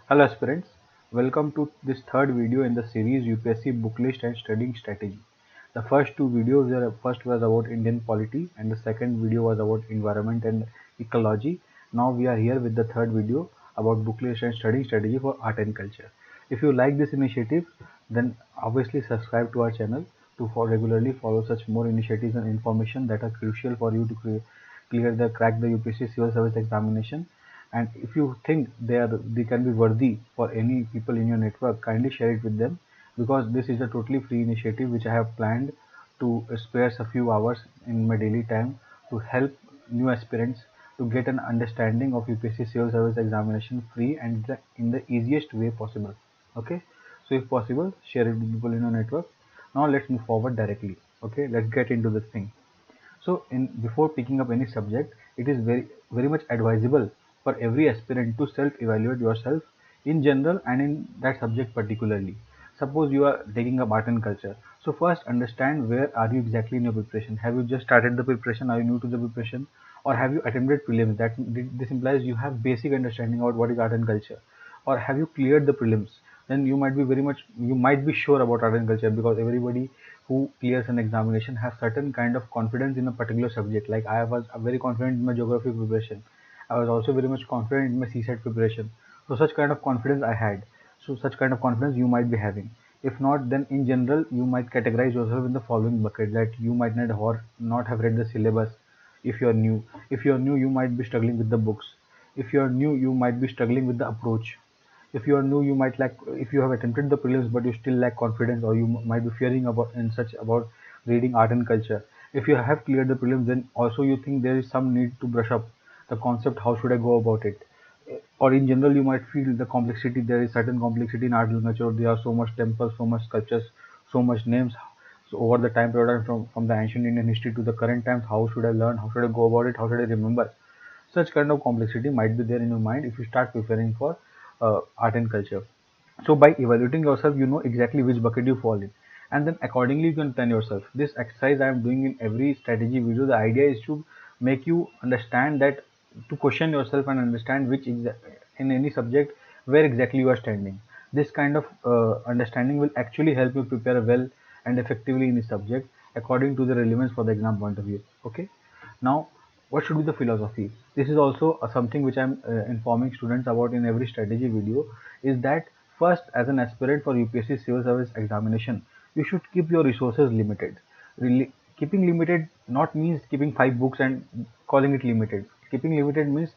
Hello aspirants, welcome to this third video in the series UPSC book list and studying strategy. The first two videos first was about Indian polity and the second video was about environment and ecology. Now we are here with the third video about book list and studying strategy for art and culture. If you like this initiative, then obviously subscribe to our channel to regularly follow such more initiatives and information that are crucial for you to crack the UPSC civil service examination. And if you think they can be worthy for any people in your network, kindly share it with them, because this is a totally free initiative which I have planned to spare a few hours in my daily time to help new aspirants to get an understanding of UPSC civil service examination free and in the easiest way possible. Okay, so if possible, share it with people in your network. Now let's move forward directly. Okay, let's get into this thing. So in before picking up any subject, it is very much advisable for every aspirant to self-evaluate yourself in general and in that subject particularly. Suppose you are taking up art and culture. So first understand where are you exactly in your preparation. Have you just started the preparation? Are you new to the preparation? Or have you attempted prelims? This implies you have basic understanding about what is art and culture. Or have you cleared the prelims? Then you might be sure about art and culture, because everybody who clears an examination has certain kind of confidence in a particular subject. Like I was very confident in my geography preparation. I was also very much confident in my CSET preparation. So such kind of confidence I had. So such kind of confidence you might be having. If not, then in general you might categorize yourself in the following bucket: that you might not have read the syllabus. If you're new, you might be struggling with the books. If you're new, you might be struggling with the approach. If you are new, you might lack, if you have attempted the prelims but you still lack confidence, or you might be fearing about reading art and culture. If you have cleared the prelims, then also you think there is some need to brush up the concept, how should I go about it. Or in general you might feel the complexity, there is certain complexity in art and culture. There are so much temples, so much sculptures, so much names. So over the time period, from the ancient Indian history to the current times, how should I learn, how should I go about it, how should I remember. Such kind of complexity might be there in your mind if you start preparing for art and culture. So by evaluating yourself, you know exactly which bucket you fall in, and then accordingly you can plan yourself. This exercise I am doing in every strategy video. The idea is to make you understand that, to question yourself and understand in any subject where exactly you are standing. This kind of understanding will actually help you prepare well and effectively in the subject according to the relevance for the exam point of view. Okay. Now, what should be the philosophy? This is also something which I'm informing students about in every strategy video. Is that first, as an aspirant for UPSC civil service examination, you should keep your resources limited. Really, keeping limited not means keeping 5 books and calling it limited. Keeping limited means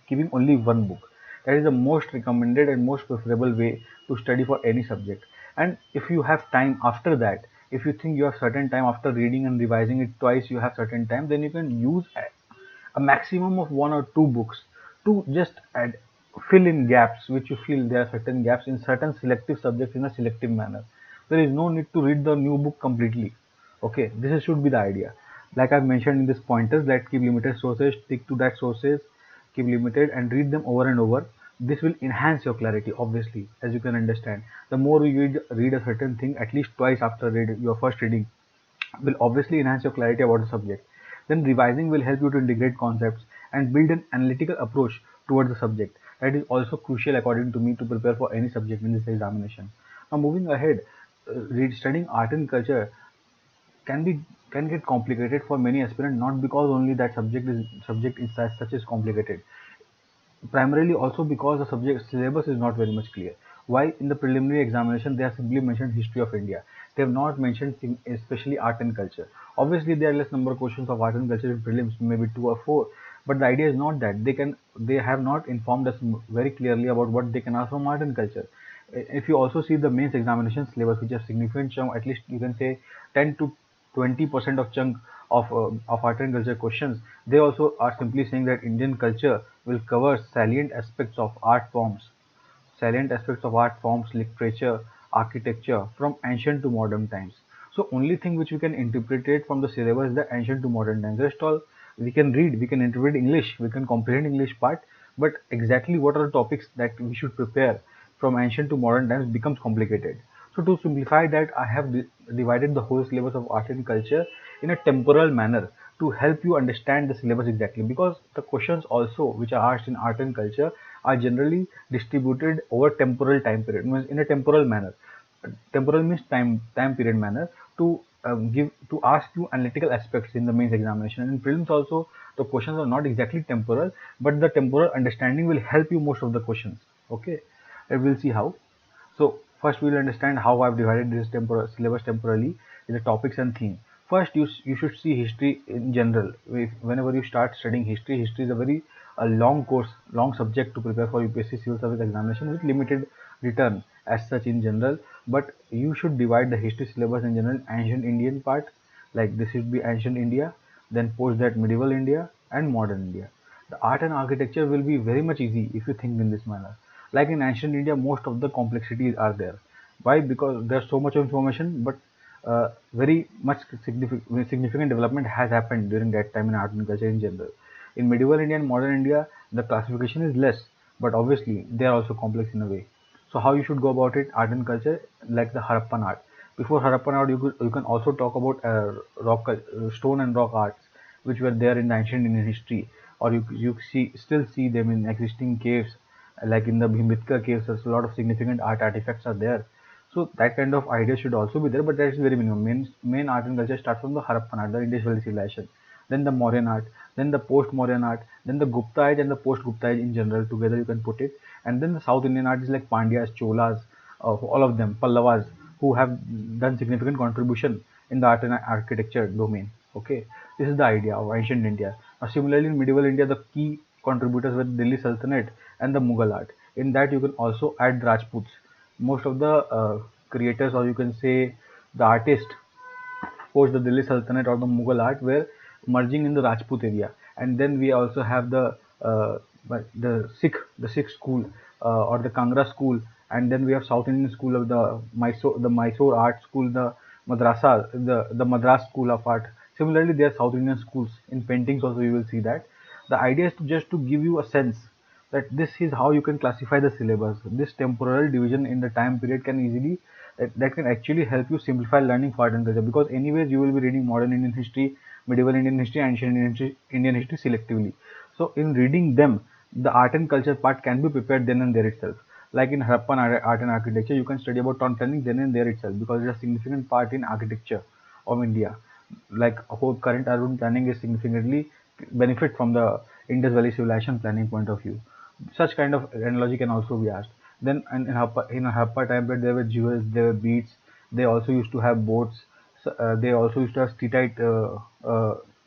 keeping only one book. That is the most recommended and most preferable way to study for any subject. And if you have time after that, if you think you have certain time after reading and revising it twice, you have certain time, then you can use a maximum of 1 or 2 books to just fill in gaps which you feel there are certain gaps in certain selective subjects in a selective manner. There is no need to read the new book completely. Okay, should be the idea. Like I've mentioned in this pointers, that keep limited sources, stick to that sources, keep limited and read them over and over. This will enhance your clarity, obviously, as you can understand. The more you read a certain thing at least twice after your first reading, will obviously enhance your clarity about the subject. Then revising will help you to integrate concepts and build an analytical approach towards the subject. That is also crucial according to me to prepare for any subject in this examination. Now moving ahead, studying art and culture can be can get complicated for many aspirants, not because only that subject is such as complicated, primarily also because the subject syllabus is not very much clear. Why in the preliminary examination they have simply mentioned history of India. They have not mentioned especially art and culture. Obviously, there are less number of questions of art and culture in prelims, maybe 2 or 4. But the idea is not that they have not informed us very clearly about what they can ask from art and culture. If you also see the mains examination syllabus, which is significant chunk, at least you can say 10 to 20% of chunk of art and culture questions, they also are simply saying that Indian culture will cover salient aspects of art forms, literature, architecture from ancient to modern times. So only thing which we can interpret from the syllabus is the ancient to modern times. Rest all we can read, we can interpret English, we can comprehend English part, but exactly what are the topics that we should prepare from ancient to modern times becomes complicated. So to simplify that, I have divided the whole syllabus of art and culture in a temporal manner to help you understand the syllabus exactly, because the questions also which are asked in art and culture are generally distributed over temporal time period, means in a temporal manner. Temporal means time period manner to give to ask you analytical aspects in the mains examination. And in prelims also, the questions are not exactly temporal, but the temporal understanding will help you most of the questions. Okay, and we'll see how. So first we'll understand how I've divided this temporal syllabus temporally in the topics and theme. First, you should see history in general. Whenever you start studying history, history is a very long course, long subject to prepare for UPSC Civil Service examination with limited return as such in general. But you should divide the history syllabus in general. Ancient Indian part, like this should be ancient India, then post that medieval India and modern India. The art and architecture will be very much easy if you think in this manner. Like in ancient India, most of the complexities are there. Why? Because there's so much information, but very much significant development has happened during that time in art and culture in general. In medieval India and modern India, the classification is less, but obviously they are also complex in a way. So how you should go about it? Art and culture, like the Harappan art. Before Harappan art, you can also talk about stone and rock arts, which were there in the ancient Indian history, or you still see them in existing caves, like in the Bhimbetka caves. There's a lot of significant art artifacts are there. So that kind of idea should also be there, but that is very minimum. Main art and culture starts from the Harappan art, the Indus Valley civilization, then the Mauryan art, then the post-Mauryan art, then the Gupta age and the post-Gupta age in general. Together you can put it, and then the South Indian art is like Pandyas, Cholas, all of them, Pallavas, who have done significant contribution in the art and architecture domain. Okay, this is the idea of ancient India. Now, similarly, in medieval India, the key contributors were Delhi Sultanate and the Mughal art. In that, you can also add Rajputs. Most of the creators, or you can say the artists, post the Delhi Sultanate or the Mughal art were merging in the Rajput area. And then we also have uh, the Sikh school, or the Kangra school, and then we have South Indian school of the Mysore art school, the the Madras school of art. Similarly, there are South Indian schools in paintings also. You will see that the idea is to just to give you a sense that this is how you can classify the syllabus. This temporal division in the time period can easily that can actually help you simplify learning for art and culture, because anyways you will be reading modern Indian history, medieval Indian history, ancient Indian history selectively. So in reading them, the art and culture part can be prepared then and there itself. Like in Harappan art and architecture, you can study about town planning then and there itself, because it's a significant part in architecture of India. Like whole current urban planning is significantly benefit from the Indus Valley civilization planning point of view. Such kind of analogy can also be asked. Then in a Harappa time period, there were jewels, there were beads. They also used to have boats. So, they also used to have steatite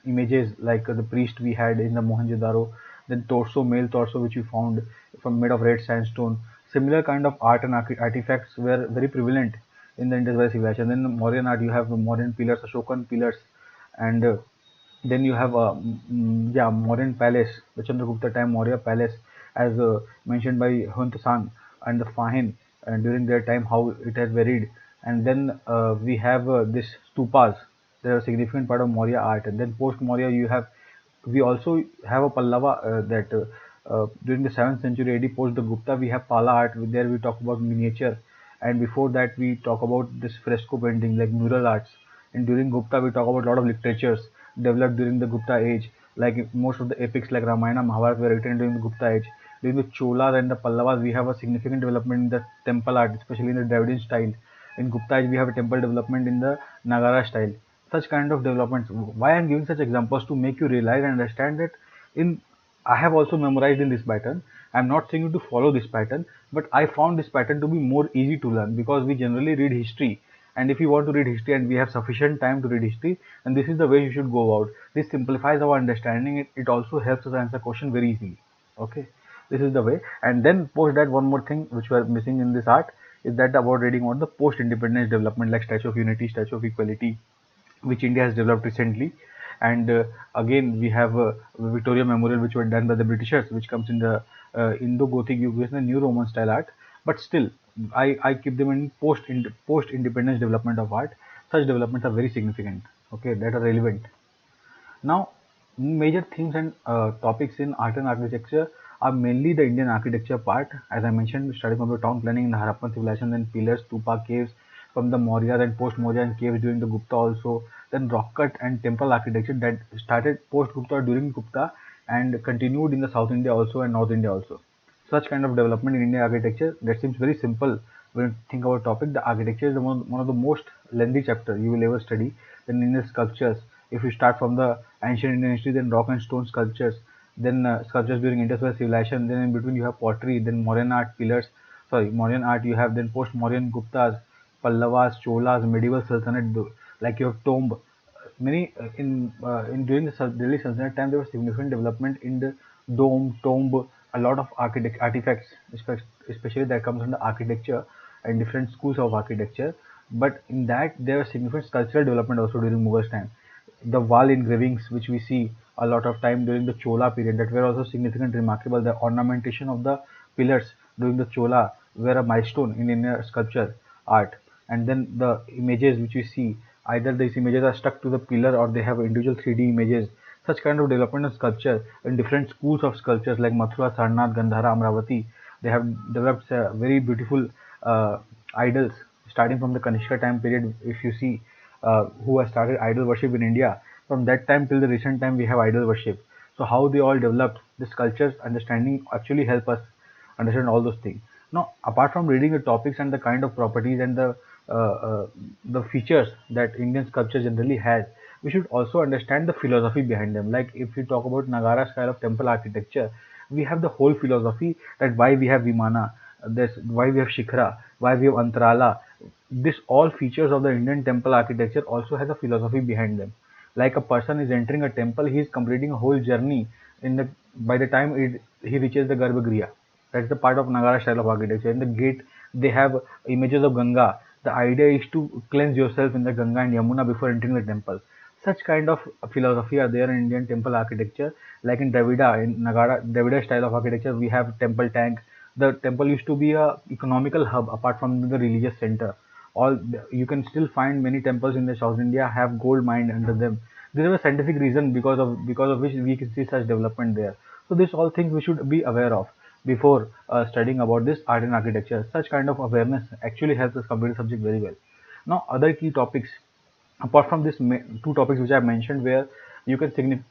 images, like the priest we had in the Mohenjo-daro. Then torso, male torso, which we found from made of red sandstone. Similar kind of art and artifacts were very prevalent in the Indus Valley civilization. Then the Mauryan art, you have the Mauryan pillars, Ashokan pillars, and then you have yeah, Mauryan palace, the Chandragupta time Maurya palace, as mentioned by Hunt San and the Fahin, and during their time how it has varied. And then we have this stupas. They are a significant part of Maurya art. And then post Maurya, we also have a Pallava that during the 7th century AD, post the Gupta, we have Pala art. There we talk about miniature, and before that we talk about this fresco painting, like mural arts. And during Gupta, we talk about a lot of literatures developed during the Gupta age, like most of the epics like Ramayana, Mahabharata were written during the Gupta age. During the Cholas and the Pallavas, we have a significant development in the temple art, especially in the Dravidian style. In Gupta age, we have a temple development in the Nagara style. Such kind of developments. Why I'm giving such examples? To make you realize and understand that in I have also memorized in this pattern. I'm not saying you to follow this pattern, but I found this pattern to be more easy to learn, because we generally read history. And if you want to read history and we have sufficient time to read history, then this is the way you should go about. This simplifies our understanding. It also helps us answer question very easily. Okay, this is the way. And then post that, one more thing which we are missing in this art is that about reading about the post-independence development, like Statue of Unity, Statue of Equality, which India has developed recently. And again, we have Victoria Memorial, which were done by the Britishers, which comes in the Indo-Gothic Yugoslav and New Roman style art. But still, I keep them in post independence development of art. Such developments are very significant. Okay, that are relevant. Now, major themes and topics in art and architecture are mainly the Indian architecture part, as I mentioned, starting from the town planning in the Harappan civilization, then pillars, stupa caves from the Maurya, then post-Maurya and caves during the Gupta also, then rock cut and temple architecture that started post-Gupta during Gupta and continued in the South India also and North India also. such kind of development in Indian architecture that seems very simple when you think about topic. The architecture is one of the most lengthy chapter you will ever study. Then Indian sculptures, if you start from the ancient Indian history, then rock and stone sculptures, then sculptures during Indus civilization, then in between you have pottery, then Mauryan art pillars, sorry, Mauryan art you have, then post-Mauryan Guptas, Pallavas, Cholas, medieval Sultanate, like you have tomb. Many in during the Delhi Sultanate time there was significant development in the tomb, a lot of artifacts, especially that comes under architecture and different schools of architecture. But in that there was significant cultural development also during Mughals time. The wall engravings which we see a lot of time during the Chola period, that were also significant, remarkable. The ornamentation of the pillars during the Chola were a milestone in Indian sculpture art. And then the images which we see, either these images are stuck to the pillar or they have individual 3D images. Such kind of development of sculpture in different schools of sculptures like Mathura, Sarnath, Gandhara, Amravati, they have developed very beautiful idols starting from the Kanishka time period. If you see who has started idol worship in India, from that time till the recent time we have idol worship. So how they all developed, this culture's understanding actually help us understand all those things. Now, apart from reading the topics and the kind of properties and the features that Indian sculpture generally has, we should also understand the philosophy behind them. Like if we talk about Nagara style of temple architecture, we have the whole philosophy that why we have Vimana, this why we have Shikhra, why we have Antarala. This all features of the Indian temple architecture also has a philosophy behind them. Like a person is entering a temple, he is completing a whole journey in the by the time he reaches the Garbhagriha. That's the part of Nagara style of architecture. In the gate, they have images of Ganga. The idea is to cleanse yourself in the Ganga and Yamuna before entering the temple. Such kind of philosophy are there in Indian temple architecture. Like in Dravida, in Nagara, Dravida style of architecture, we have temple tank. The temple used to be a economical hub apart from the religious center. All you can still find many temples in the South India have gold mine under them. There is a scientific reason because of which we can see such development there. So these all things we should be aware of before studying about this art and architecture. Such kind of awareness actually helps us complete the subject very well. Now, other key topics apart from this two topics which I mentioned, where you can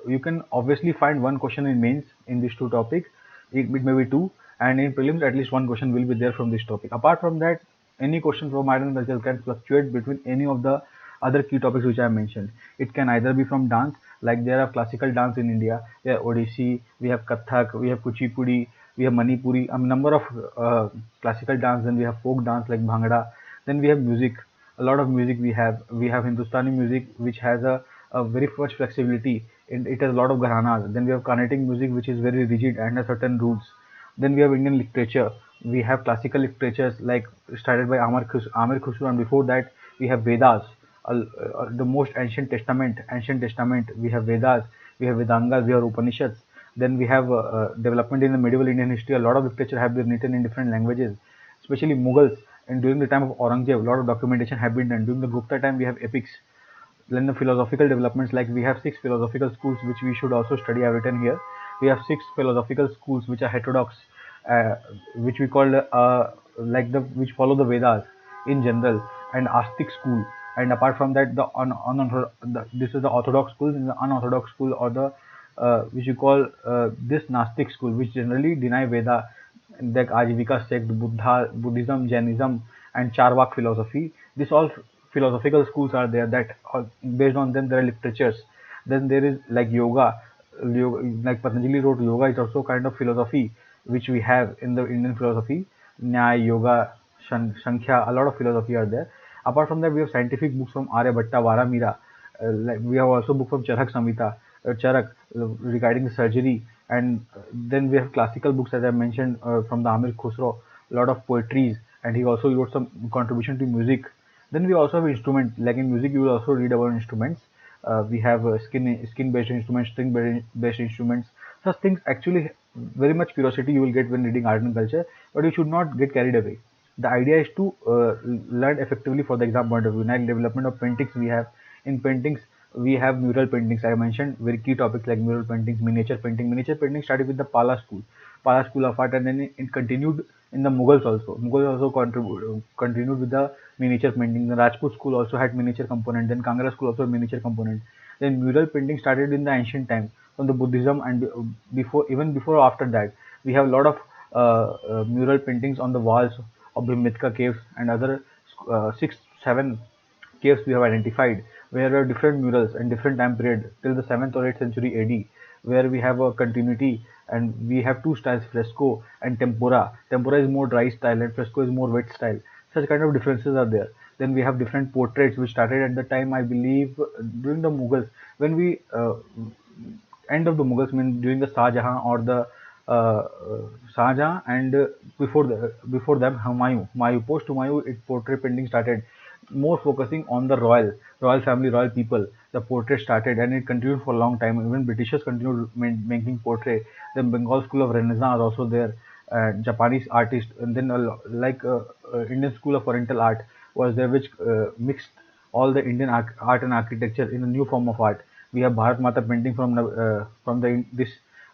you can obviously find one question in mains in these two topics. It may be two, and in prelims at least one question will be there from this topic. Apart from that, any question from art and culture can fluctuate between any of the other key topics which I mentioned. It can either be from dance, like there are classical dance in India. We have Odissi, we have Kathak, we have Kuchipudi, we have Manipuri, a number of classical dance. Then we have folk dance like Bhangra. Then we have music, a lot of music we have Hindustani music which has a very much flexibility. It has a lot of gharanas. Then we have Carnatic music which is very rigid and has certain rules. Then we have Indian literature. We have classical literatures like started by Amir Khusro, and before that we have Vedas, the most ancient testament. We have Vedas, we have Vedangas, we have Upanishads. Then we have development in the medieval Indian history. A lot of literature have been written in different languages, especially Mughals. And during the time of Aurangzeb, a lot of documentation have been done. During the Gupta time, we have epics. Then the philosophical developments, like we have six philosophical schools which we should also study. I've written here. We have six philosophical schools which are heterodox, which we call like the which follow the Vedas in general, and Astic school. And apart from that, this is the orthodox school, and the unorthodox school, or the which you call this Nastic school, which generally deny Veda, like Ajivika sect, Buddhism, Jainism, and Charvak philosophy. These all philosophical schools are there that are, based on them there are literatures. Then there is like yoga, like Patanjali wrote yoga is also kind of philosophy which we have in the Indian philosophy. Nyaya, yoga, Sankhya, a lot of philosophy are there. Apart from that, we have scientific books from Aryabhatta, Varamira. Like we have also book from Charak Samhita, Charak regarding the surgery, and then we have classical books as I mentioned from the Amir Khusro, a lot of poetries, and he also wrote some contribution to music. Then we also have instruments. Like in music, you will also read about instruments. We have skin based instruments, string based instruments. Such things actually very much curiosity you will get when reading art and culture, but you should not get carried away. The idea is to learn effectively for the exam point of view. Like development of paintings, we have in paintings we have mural paintings. I mentioned very key topics like mural paintings, miniature painting. Miniature painting started with the Pala school of art, and then it continued in the Mughals also. Mughals also continued with the miniature painting. The Rajput school also had miniature component. Then Kangra school also had miniature component. Then mural painting started in the ancient time from the Buddhism, and before, even before or after that, We have a lot of mural paintings on the walls of Bhimbetka caves and other 6, 7 caves we have identified, where there are different murals and different time period till the 7th or 8th century AD, where we have a continuity and we have two styles, fresco and tempura. Tempura is more dry style and fresco is more wet style. Such kind of differences are there. Then we have different portraits which started at the time, I believe, during the Mughals. When we end of the Mughals, mean during the Shah Jahan or the Shah Jahan and before them Humayun. Humayun post Humayun, it portrait painting started more focusing on the royal family, royal people. The portrait started and it continued for a long time. Even Britishers continued making portrait. Then Bengal School of Renaissance also there. Japanese artists, and then Indian School of Oriental Art was there, which mixed all the Indian art and architecture in a new form of art. We have Bharat Mata painting from the this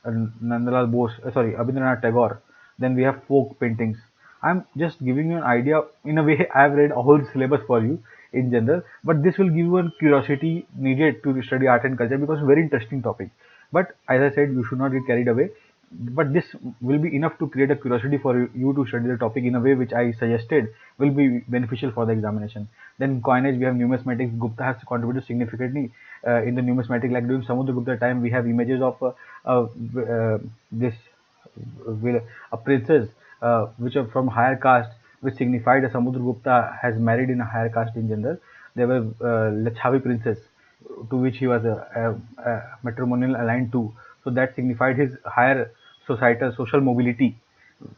Nandalal Bose, sorry, Abhindranath Tagore. Then we have folk paintings. I'm just giving you an idea. In a way, I've read a whole syllabus for you in general, but this will give you a curiosity needed to study art and culture because it's a very interesting topic. But as I said, you should not get carried away. But this will be enough to create a curiosity for you to study the topic in a way which I suggested will be beneficial for the examination. Then coinage, we have numismatics. Gupta has contributed significantly in the numismatic. Like during Samudragupta time, we have images of this a princess which are from higher caste, which signified that Samudragupta has married in a higher caste in general. There were Lecchavi princess, to which he was matrimonial aligned to. So that signified his higher societal social mobility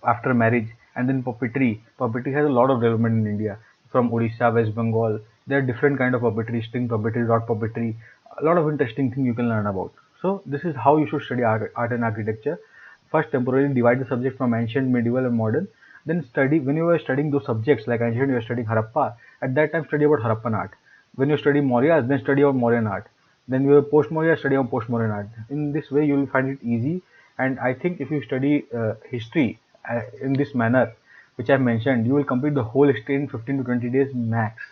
after marriage. And then puppetry. Puppetry has a lot of development in India. From Odisha, West Bengal, there are different kind of puppetry, string puppetry, rod puppetry. A lot of interesting things you can learn about. So this is how you should study art and architecture. First, temporarily divide the subject from ancient, medieval, and modern. Then study when you are studying those subjects like ancient, you are studying Harappa. At that time, study about Harappan art. When you study Maurya, then study about Mauryan art. Then you have post Maurya, study about post Mauryan art. In this way, you will find it easy. And I think if you study history in this manner, which I mentioned, you will complete the whole history in 15 to 20 days max,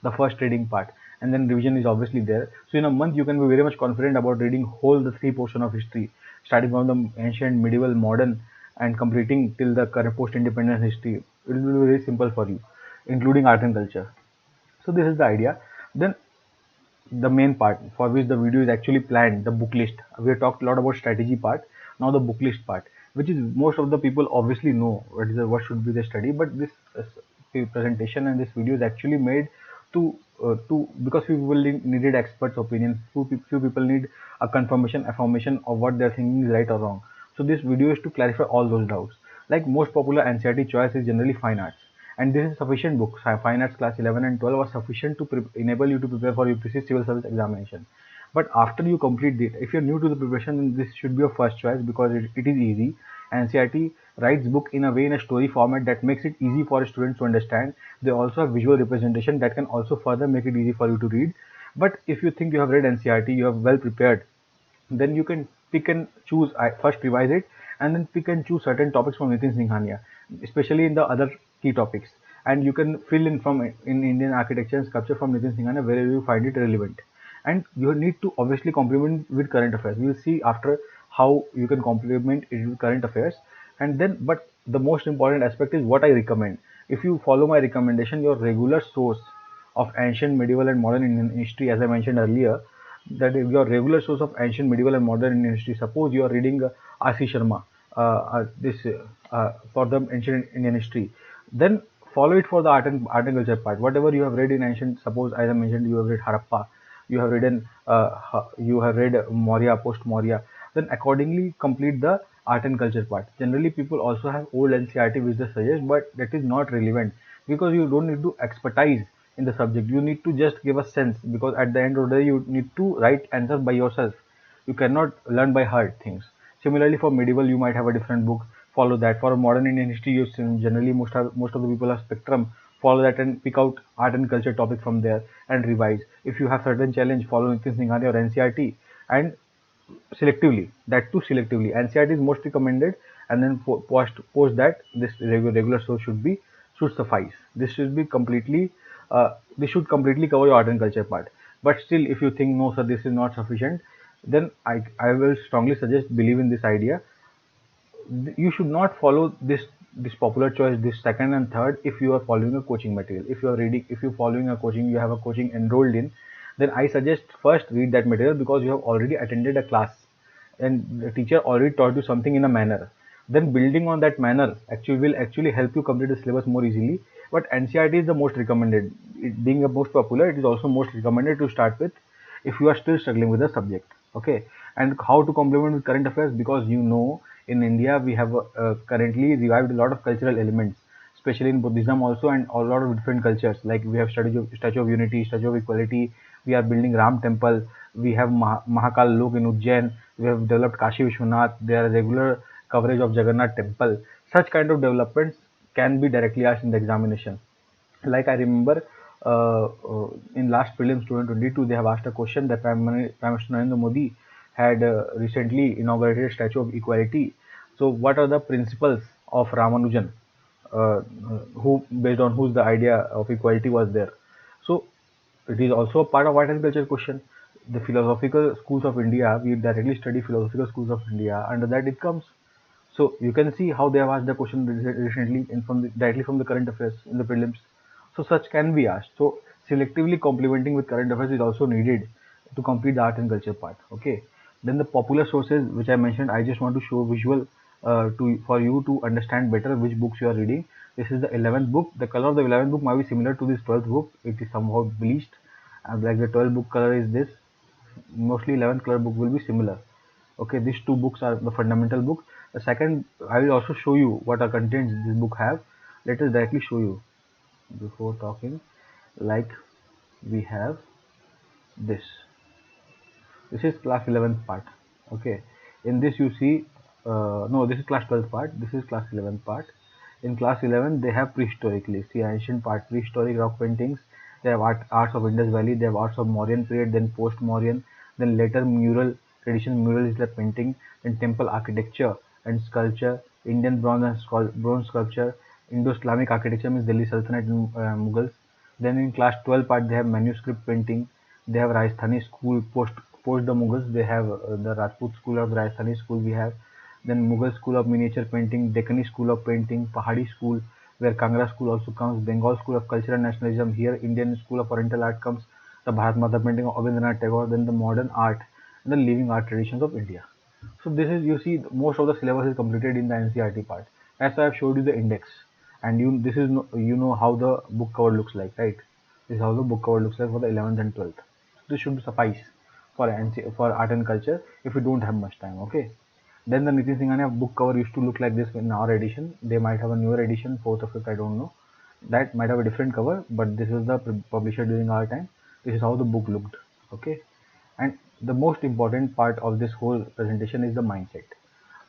the first reading part, and then revision is obviously there. So in a month you can be very much confident about reading whole the three portion of history, starting from the ancient, medieval, modern, and completing till the current post-independence history. It will be very simple for you, including art and culture. So this is the idea. Then the main part for which the video is actually planned, the book list. We have talked a lot about strategy part. Now the book list part, which is most of the people obviously know what should be the study, but this presentation and this video is actually made to because people needed experts opinion. Few people need a confirmation affirmation of what they're thinking is right or wrong. So this video is to clarify all those doubts. Like most popular NCERT choice is generally fine arts, and this is sufficient book. Fine arts class 11 and 12 was sufficient to enable you to prepare for UPSC civil service examination. But after you complete it, if you're new to the preparation, then this should be your first choice because it is easy. NCERT writes book in a way in a story format that makes it easy for students to understand. They also have visual representation that can also further make it easy for you to read. But if you think you have read NCERT, you have well prepared, then you can pick and choose. I first revise it and then pick and choose certain topics from Nitin Singhania, especially in the other key topics. And you can fill in from in Indian architecture and sculpture from Nitin Singhania wherever you find it relevant. And you need to obviously complement with current affairs. We will see after how you can complement it with current affairs. And then, but the most important aspect is what I recommend. If you follow my recommendation, your regular source of ancient, medieval, and modern Indian history, as I mentioned earlier, that is your regular source of ancient, medieval, and modern Indian history. Suppose you are reading R.C. Sharma, this for the ancient Indian history, then follow it for the art and culture part. Whatever you have read in ancient, suppose as I mentioned, you have read Harappa, you have read Maurya, post Maurya, then accordingly complete the art and culture part. Generally, people also have old NCERT which they suggest, but that is not relevant because you don't need to expertise in the subject. You need to just give a sense because at the end of the day, you need to write answers by yourself. You cannot learn by heart things. Similarly, for medieval, you might have a different book. Follow that. For modern Indian history, you generally most of the people have spectrum. Follow that and pick out art and culture topic from there and revise. If you have certain challenge, follow Nitin Singhania or NCERT and selectively. That too selectively. NCERT is most recommended, and then post that this regular source should suffice. This should be completely this should completely cover your art and culture part. But still, if you think no, sir, this is not sufficient, then I will strongly suggest believe in this idea. you should not follow this popular choice, this second and third, if you are following a coaching material. If you are reading, if you're following a coaching, you have a coaching enrolled in, then I suggest first read that material, because you have already attended a class and the teacher already taught you something in a manner. Then building on that manner actually will actually help you complete the syllabus more easily. But NCERT is the most recommended. It being the most popular, it is also most recommended to start with if you are still struggling with the subject. Okay. And how to complement with current affairs, because in India we have currently revived a lot of cultural elements, especially in Buddhism also, and a lot of different cultures. Like we have Statue of Unity, Statue of Equality. We are building Ram Temple. We have Mahakal Lok in Ujjain. We have developed Kashi Vishwanath. There are regular coverage of Jagannath Temple. Such kind of developments can be directly asked in the examination. Like I remember, in last prelims 2022, they have asked a question that Prime Minister Narendra Modi had recently inaugurated Statue of Equality. So, what are the principles of Ramanujan, who based on whose the idea of equality was there? So, it is also a part of art and culture question. The philosophical schools of India, we directly study philosophical schools of India. Under that, it comes. So you can see how they have asked the question recently directly from the current affairs in the prelims. So such can be asked. So selectively complementing with current affairs is also needed to complete the art and culture part. Okay. Then the popular sources which I mentioned, I just want to show visual to for you to understand better which books you are reading. This is the 11th book. The color of the 11th book might be similar to this 12th book. It is somewhat bleached, and like the 12th book color is this. Mostly 11th color book will be similar. Okay, these two books are the fundamental book. The second, I will also show you what are contents this book have. Let us directly show you before talking. Like we have this. This is class 11th part. Okay, in this you see, no, this is class 12th part. This is class 11th part. In class 11, they have prehistorically. See, ancient part, prehistoric rock paintings. They have arts of Indus Valley. They have arts of Mauryan period, then post-Mauryan, then later mural tradition. Mural is like painting. Then temple architecture and sculpture. Indian bronze and bronze sculpture. Indo-Islamic architecture means Delhi Sultanate and Mughals. Then in class 12 part, they have manuscript painting. They have Rajasthani school post the Mughals. They have the Rajput school of Rajasthani school. We have then Mughal school of miniature painting, Deccani school of painting, Pahadi school, where Kangra school also comes, Bengal school of culture and nationalism. Here, Indian school of oriental art comes, the Bharat Mata painting of Rabindranath Tagore, then the modern art, and the living art traditions of India. So this is, you see, most of the syllabus is completed in the NCERT part. That's why I've showed you the index, and this is how the book cover looks like, right? This is how the book cover looks like for the 11th and 12th. This should suffice for for art and culture if you don't have much time. Okay. Then the Nitin Singhania book cover used to look like this in our edition. They might have a newer edition, fourth or fifth, I don't know. That might have a different cover, but this is the publisher during our time. This is how the book looked. Okay. And the most important part of this whole presentation is the mindset.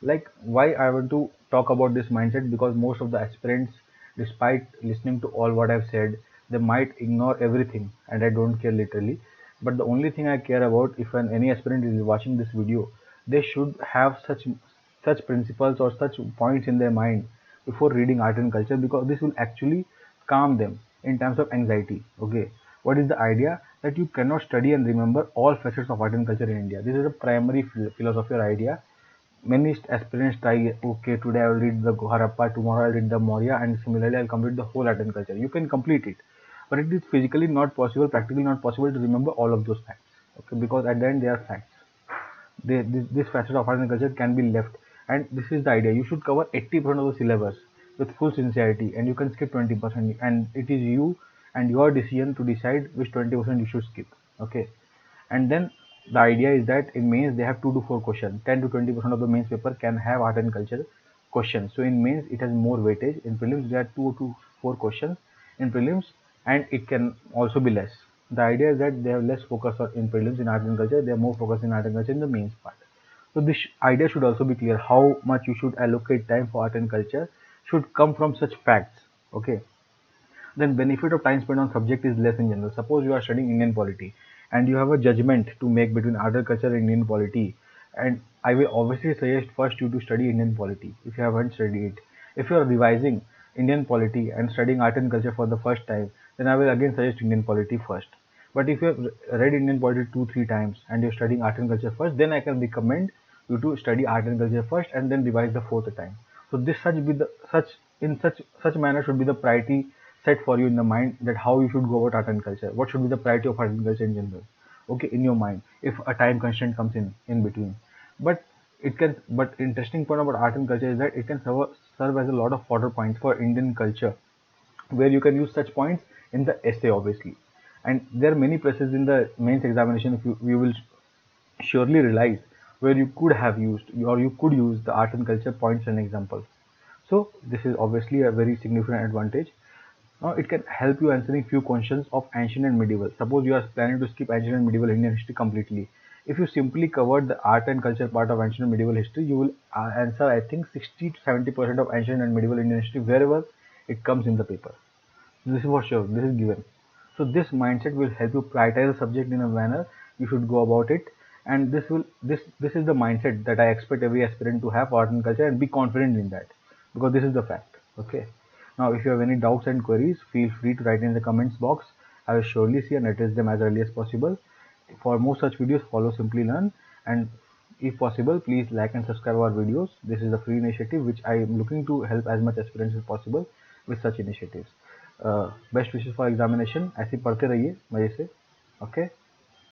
Like, why I want to talk about this mindset, because most of the aspirants, despite listening to all what I've said, they might ignore everything, and I don't care literally. But the only thing I care about, if any aspirant is watching this video, they should have such principles or such points in their mind before reading art and culture, because this will actually calm them in terms of anxiety. Okay, what is the idea? That you cannot study and remember all facets of art and culture in India. This is a primary philosophy or idea. Many aspirants try, okay, today I will read the Harappa, tomorrow I'll read the Maurya, and similarly I'll complete the whole art and culture. You can complete it, but it is physically not possible, practically not possible to remember all of those facts. Okay, because at the end they are facts. This facet of art and culture can be left, and this is the idea. You should cover 80% of the syllabus with full sincerity, and you can skip 20%, and it is you and your decision to decide which 20% you should skip. Okay, and then the idea is that in mains they have 2 to 4 questions. 10 to 20% of the mains paper can have art and culture questions. So in mains it has more weightage. In prelims there are 2 to 4 questions in prelims, and it can also be less. The idea is that they have less focus in prelims in art and culture. They are more focused in art and culture in the mains part. So this idea should also be clear. How much you should allocate time for art and culture should come from such facts. Okay, then benefit of time spent on subject is less in general. Suppose you are studying Indian polity and you have a judgment to make between agriculture and Indian polity, and I will obviously suggest first you to study Indian polity if you haven't studied it. If you are revising Indian polity and studying art and culture for the first time, then I will again suggest Indian polity first. But if you have read Indian polity 2 3 times and you're studying art and culture first, then I can recommend you to study art and culture first and then revise the fourth time. So this such be the such manner should be the priority set for you in the mind, that how you should go about art and culture. What should be the priority of art and culture in general? Okay, in your mind, if a time constraint comes in between. But but interesting point about art and culture is that it can serve as a lot of fodder points for Indian culture, where you can use such points in the essay, obviously. And there are many places in the mains examination, if you will surely realize, where you could have used, or you could use the art and culture points and examples. So this is obviously a very significant advantage. Now it can help you answering few questions of ancient and medieval. Suppose you are planning to skip ancient and medieval Indian history completely. If you simply covered the art and culture part of ancient and medieval history, you will answer, I think, 60 to 70% of ancient and medieval Indian history wherever it comes in the paper. This is for sure. This is given. So this mindset will help you prioritize the subject in a manner you should go about it, and this is the mindset that I expect every aspirant to have for art and culture, and be confident in that, because this is the fact. Okay. Now, if you have any doubts and queries, feel free to write in the comments box. I will surely see and address them as early as possible. For more such videos, follow Simply Learn, and if possible, please like and subscribe our videos. This is a free initiative which I am looking to help as much aspirants as possible with such initiatives. Best wishes for examination, ऐसे ही पढ़ते रहिए मजे से. Okay.